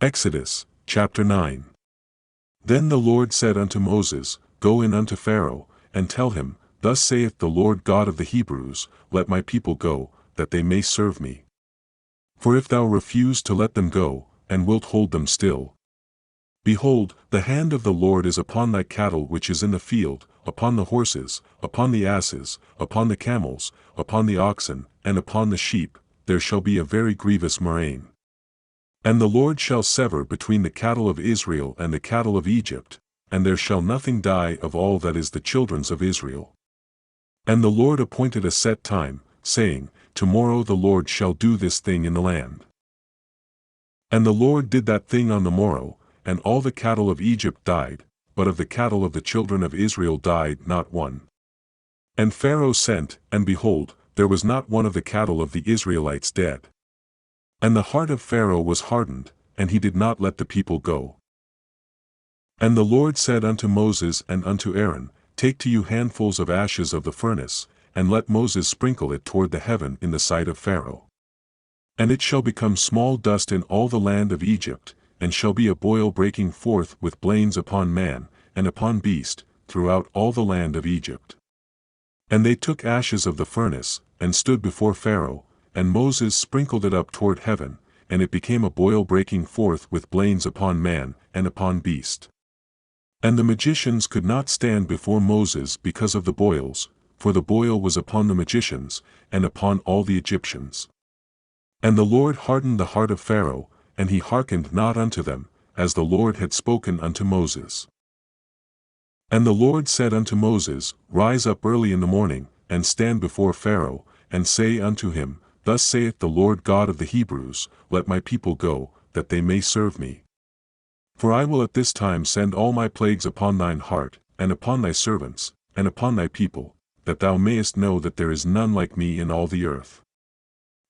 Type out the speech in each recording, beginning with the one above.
Exodus, chapter 9. Then the Lord said unto Moses, Go in unto Pharaoh, and tell him, Thus saith the Lord God of the Hebrews, Let my people go, that they may serve me. For if thou refuse to let them go, and wilt hold them still, behold, the hand of the Lord is upon thy cattle which is in the field, upon the horses, upon the asses, upon the camels, upon the oxen, and upon the sheep, there shall be a very grievous murrain. And the Lord shall sever between the cattle of Israel and the cattle of Egypt, and there shall nothing die of all that is the children's of Israel. And the Lord appointed a set time, saying, Tomorrow the Lord shall do this thing in the land. And the Lord did that thing on the morrow, and all the cattle of Egypt died, but of the cattle of the children of Israel died not one. And Pharaoh sent, and behold, there was not one of the cattle of the Israelites dead. And the heart of Pharaoh was hardened, and he did not let the people go. And the Lord said unto Moses and unto Aaron, Take to you handfuls of ashes of the furnace, and let Moses sprinkle it toward the heaven in the sight of Pharaoh. And it shall become small dust in all the land of Egypt, and shall be a boil breaking forth with blains upon man, and upon beast, throughout all the land of Egypt. And they took ashes of the furnace, and stood before Pharaoh, and Moses sprinkled it up toward heaven, and it became a boil breaking forth with blains upon man, and upon beast. And the magicians could not stand before Moses because of the boils, for the boil was upon the magicians, and upon all the Egyptians. And the Lord hardened the heart of Pharaoh, and he hearkened not unto them, as the Lord had spoken unto Moses. And the Lord said unto Moses, Rise up early in the morning, and stand before Pharaoh, and say unto him, Thus saith the Lord God of the Hebrews, Let my people go, that they may serve me. For I will at this time send all my plagues upon thine heart, and upon thy servants, and upon thy people, that thou mayest know that there is none like me in all the earth.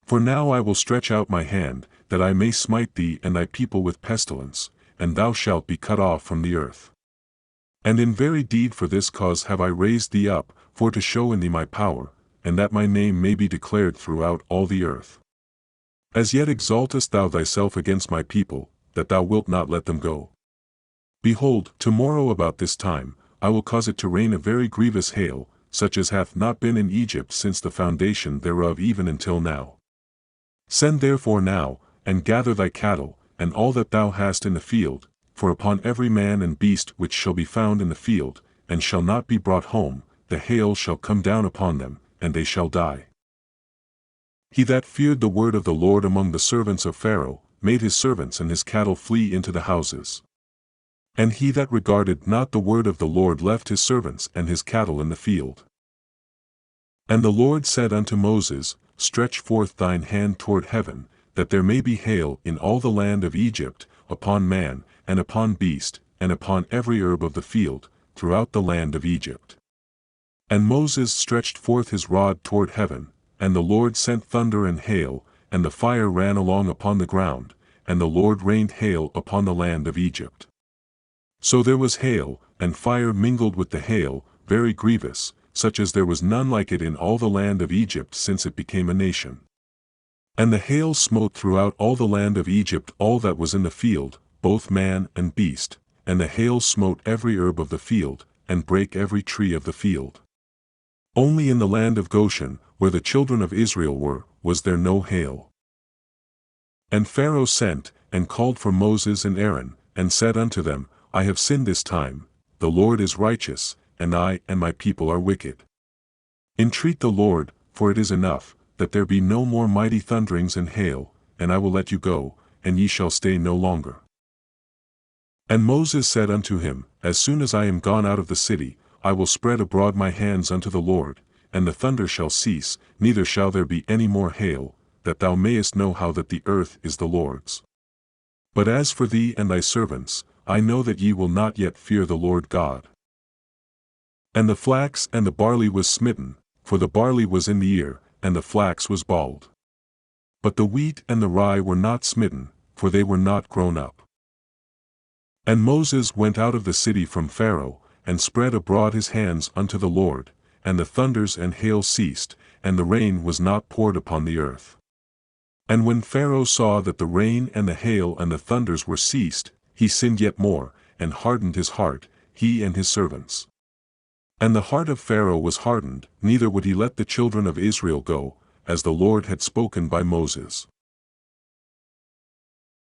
For now I will stretch out my hand, that I may smite thee and thy people with pestilence, and thou shalt be cut off from the earth. And in very deed for this cause have I raised thee up, for to show in thee my power, and that my name may be declared throughout all the earth. As yet exaltest thou thyself against my people, that thou wilt not let them go. Behold, tomorrow about this time, I will cause it to rain a very grievous hail, such as hath not been in Egypt since the foundation thereof even until now. Send therefore now, and gather thy cattle, and all that thou hast in the field, for upon every man and beast which shall be found in the field, and shall not be brought home, the hail shall come down upon them, and they shall die. He that feared the word of the Lord among the servants of Pharaoh, made his servants and his cattle flee into the houses. And he that regarded not the word of the Lord left his servants and his cattle in the field. And the Lord said unto Moses, Stretch forth thine hand toward heaven, that there may be hail in all the land of Egypt, upon man, and upon beast, and upon every herb of the field, throughout the land of Egypt. And Moses stretched forth his rod toward heaven, and the Lord sent thunder and hail, and the fire ran along upon the ground, and the Lord rained hail upon the land of Egypt. So there was hail, and fire mingled with the hail, very grievous, such as there was none like it in all the land of Egypt since it became a nation. And the hail smote throughout all the land of Egypt all that was in the field, both man and beast, and the hail smote every herb of the field, and brake every tree of the field. Only in the land of Goshen, where the children of Israel were, was there no hail. And Pharaoh sent, and called for Moses and Aaron, and said unto them, I have sinned this time, the Lord is righteous, and I and my people are wicked. Entreat the Lord, for it is enough, that there be no more mighty thunderings and hail, and I will let you go, and ye shall stay no longer. And Moses said unto him, As soon as I am gone out of the city, I will spread abroad my hands unto the Lord, and the thunder shall cease, neither shall there be any more hail, that thou mayest know how that the earth is the Lord's. But as for thee and thy servants, I know that ye will not yet fear the Lord God. And the flax and the barley was smitten, for the barley was in the ear, and the flax was bald. But the wheat and the rye were not smitten, for they were not grown up. And Moses went out of the city from Pharaoh, and spread abroad his hands unto the Lord, and the thunders and hail ceased, and the rain was not poured upon the earth. And when Pharaoh saw that the rain and the hail and the thunders were ceased, he sinned yet more, and hardened his heart, he and his servants. And the heart of Pharaoh was hardened, neither would he let the children of Israel go, as the Lord had spoken by Moses.